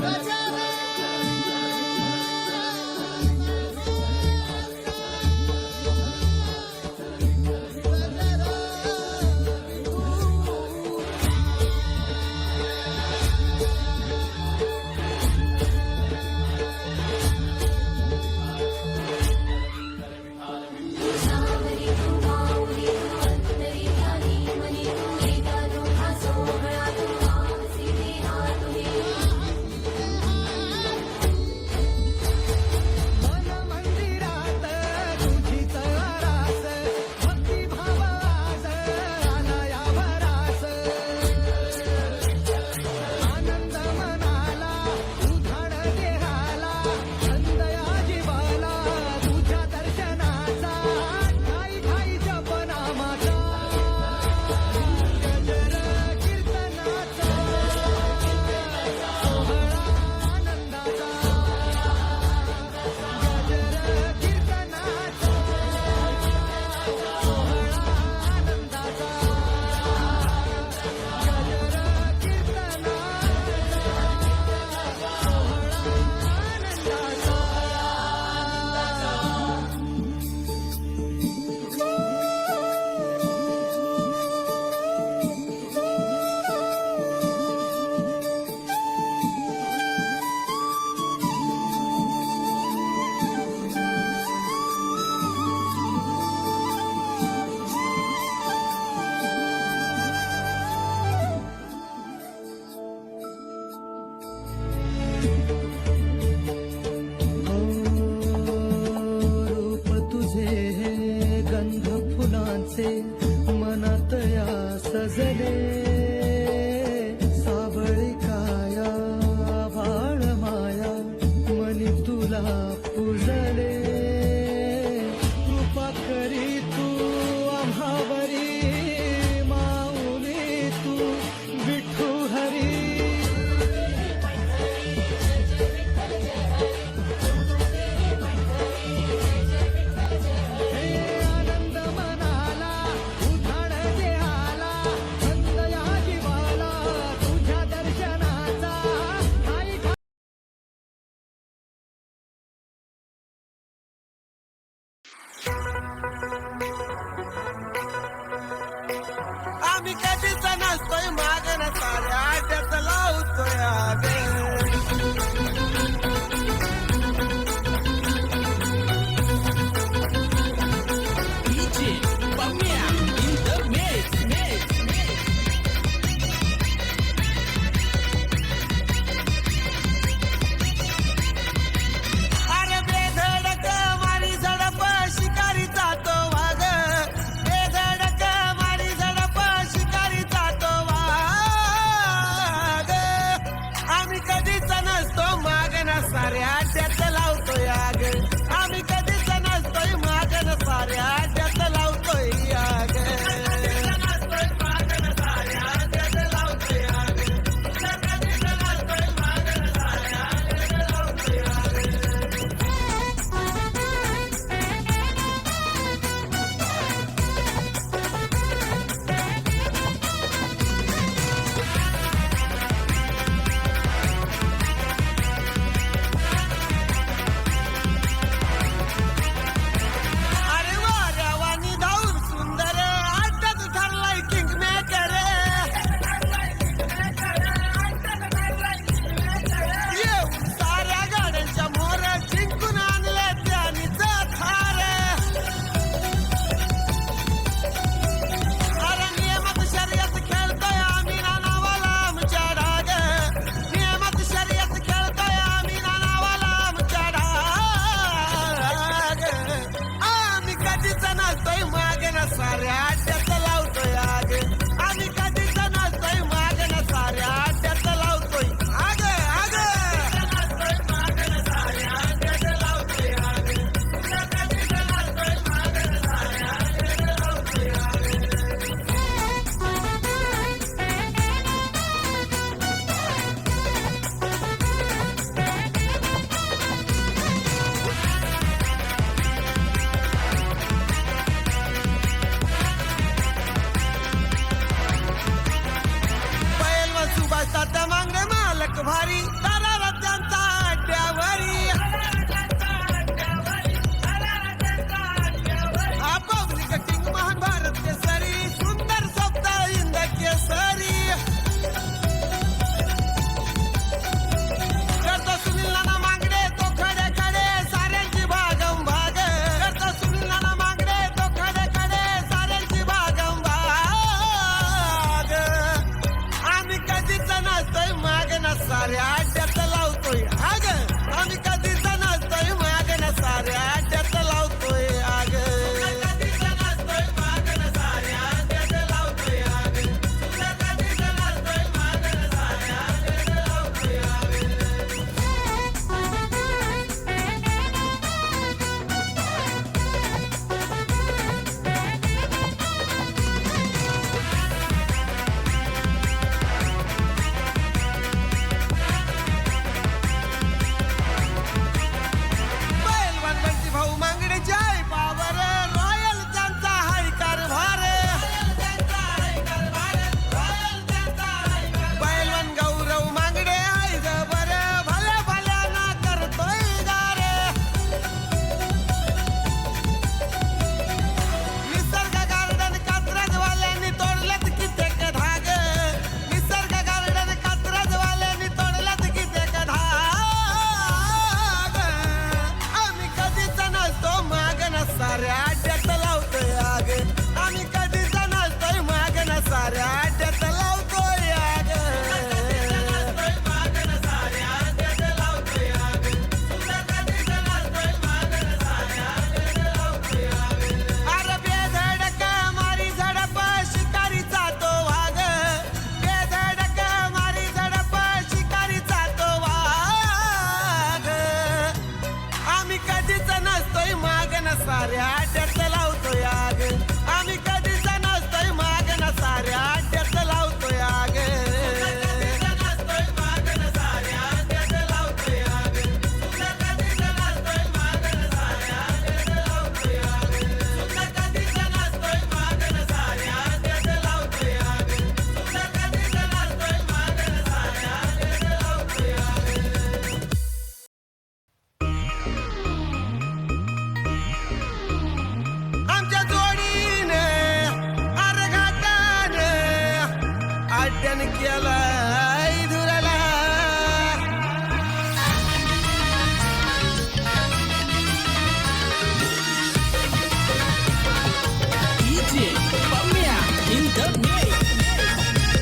गजानन भारी तारा त्यांचा अड्ड्यावरी आपापली कटिंग महान भारत केसरी सुंदर शब्द इंद केसरी करतो सुनील नाना मागडे तो खडे खडे साऱ्यांची भागम भाग करतो सुनील नाना मागडे तो खडे खडे साऱ्यांची भागम भाग आम्ही कधीच नसतोय माग ना साऱ्या अड्ड्यात लावतोय आग आम्ही कधीच नसतोय माग ना साऱ्या अड्ड्यात लावतोय आग कधीच नसतोय माग ना साऱ्या अड्ड्यात लावतोय आग कधीच नसतोय माग ना साऱ्या अड्ड्यात लावतोय आग पैलवान बंटी भाऊ मांगडेचे आहे पावर रॉयल त्यांचा हाय कारभार पैलवान गौरव मांगडे आहे जबर भल्या भल्याना करतोय गार निसर्ग गार्डन कात्रजवाल्यांनी तोडल्यात कित्येक धाग निसर्ग गार्डन कात्रजवाल्यांनी तोडल्यात कित्येक धाग आम्ही कधीच नसतो माग ना साऱ्या अड्ड्यात लावतोय आग आम्ही कधीच नसतोय माग ना साऱ्या अड्ड्यात लावतोय आग माग ना साऱ्या अड्ड्यात लावतोय आग कधीच नसतोय माग ना साऱ्या अड्ड्यात लावतोय आग अरे बेधडक मारी झडप शिकारीचा तो वाघ बेधडक मारी झडप शिकारीचा तो वाघ आम्ही कधीच नसतोय माग ना साऱ्या अड्ड्यात लावतोय आग आम्ही कधीच नसतोय माग ना साऱ्या अड्ड्यात लावतोय आग कधीच नसतोय माग ना साऱ्या अड्ड्यात लावतोय आग कधीच नसतोय माग ना साऱ्या अड्ड्यात लावतोय आग कधीच नसतोय माग ना साऱ्या अड्ड्यात लावतोय आग कधीच नसतोय माग ना साऱ्या अड्ड्यात लावतोय आग आमच्या जोडीने अर्घाटाने अड्ड्यान केलाय धुराला DJ Pamia in the mix.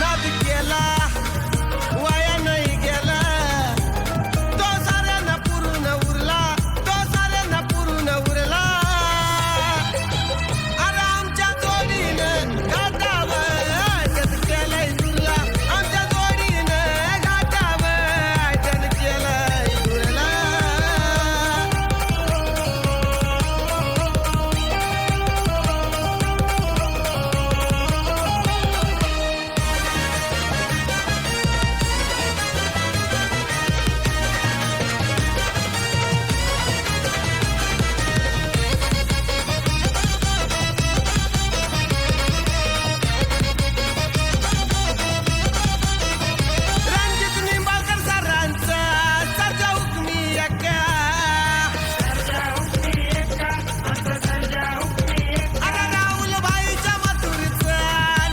नाद केला वाया नाही गेला तो साऱ्यांना पुरून उरला तो साऱ्यांना पुरून उरला अरे आमच्या जोडीनं घाटावर अड्ड्यात केलाय दुरला आमच्या जोडीनं घाटावर अड्ड्यात केलाय दुरला रणजित निंबाळकर सरांचा सरजा हुकमी एक्का अरे राहुल भाईच्या मथुरीचा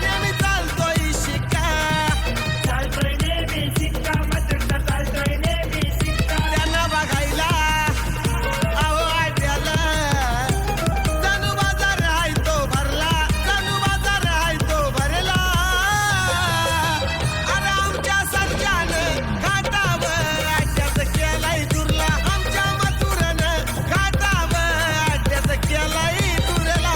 नेहमी चालतोय शिक्का त्यांना बघायला अहो अड्ड्याला जणू बाजार आहे तो भरला जणू बाजार आहे तो भरला अरे आमच्या सरच्यानं घाटावर अड्ड्यात केलाय दुरला आमच्या मथुरानं घाटावर अड्ड्यात केलाय दुरला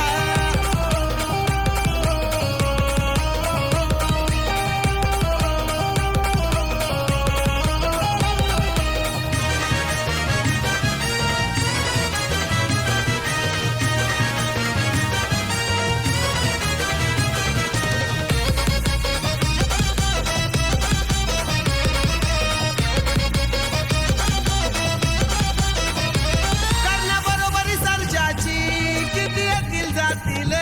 करण्याबरोबरी सरजाची किती येतील जातील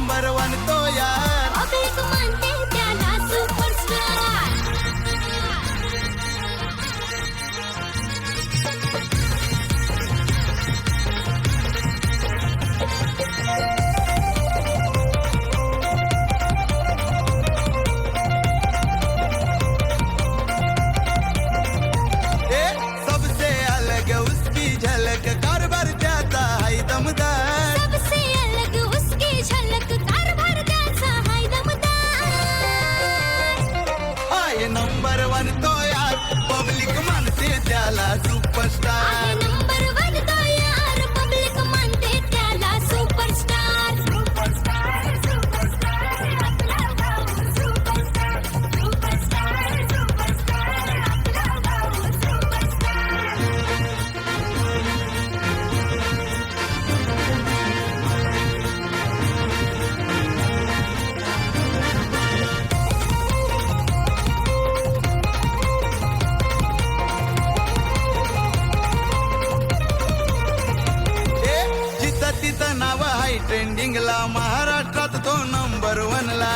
नंबर वन तो यार पब्लिक मानते त्याला सुपरस्टार. ए, सबसे अलग उसकी झलक कारभार त्याचा है दमदार सबसे अलग उसकी झलक कारभार त्याचा हाय दमदार. आहे नंबर वन तो यार पब्लिक मानते त्याला सुपरस्टार आहे नंबर वन तो यार पब्लिक मानते त्याला सुपरस्टार. सुपरस्टार सुपरस्टार आपला गाव सुपरस्टार. सुपरस्टार सुपरस्टार आपला गाव सुपरस्टार. ए, जिथं तिथं नाव आहे ट्रेंडिंगला महाराष्ट्रात तो नंबर वनला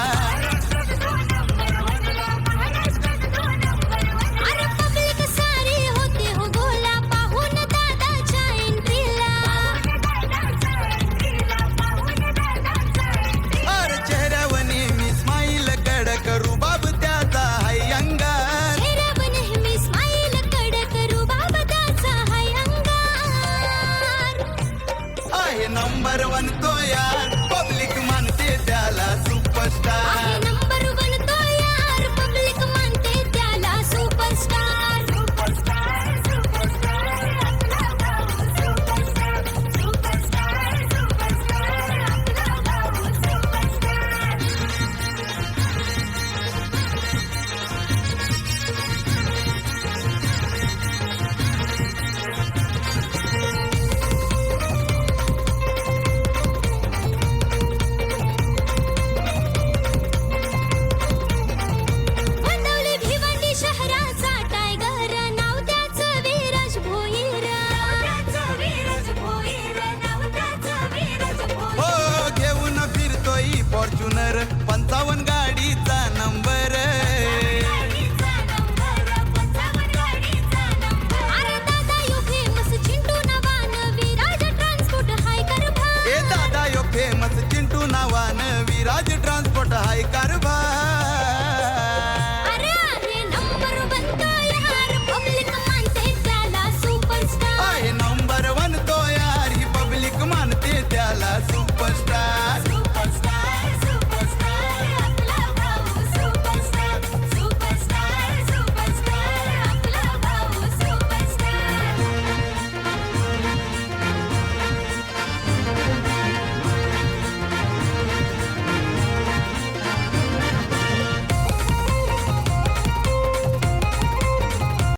अरे पब्लिक सारी होते हो गोला पाहून दादाच्या एंट्रीला. अरे चेहऱ्यावर नेहमी स्माईल कडक रुबाब त्याचा आहे अंगार चेहऱ्यावर नेहमी स्माईल कडक रुबाब त्याचा हाय अंगार. आहे नंबर वन तो यार पब्लिक मानते त्याला आहे सुपरस्टार नंबर वन तो यार पब्लिक मानते त्याला सुपरस्टार. सुपरस्टार सुपरस्टार आपला गाव सुपरस्टार. सुपरस्टार सुपरस्टार आपला गाव सुपरस्टार. वंदवली भिवंडी शहराचा टायगर नाव त्याचं विराज भोईर. विराज भोईर नाव त्याचं विराज हो भोईर. घेऊन फिरतोय फॉर्च्युनर 55